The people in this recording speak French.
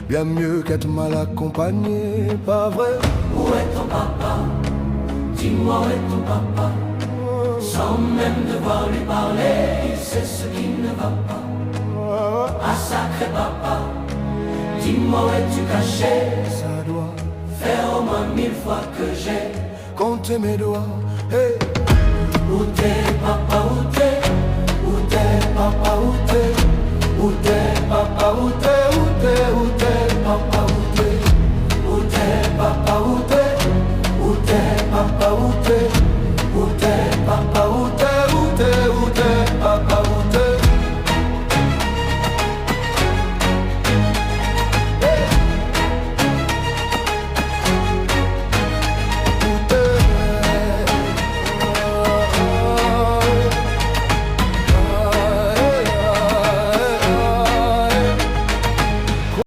bien mieux qu'être mal accompagné, pas vrai? Où est ton papa? Dis-moi où est ton papa? Sans même devoir lui parler, il sait ce qui ne va pas. Ah sacré papa, dis-moi où es-tu caché? Ça doit faire au moins 1000 fois que j'ai compté mes doigts. Hey. Où t'es papa, où t'es? Où t'es papa, où t'es?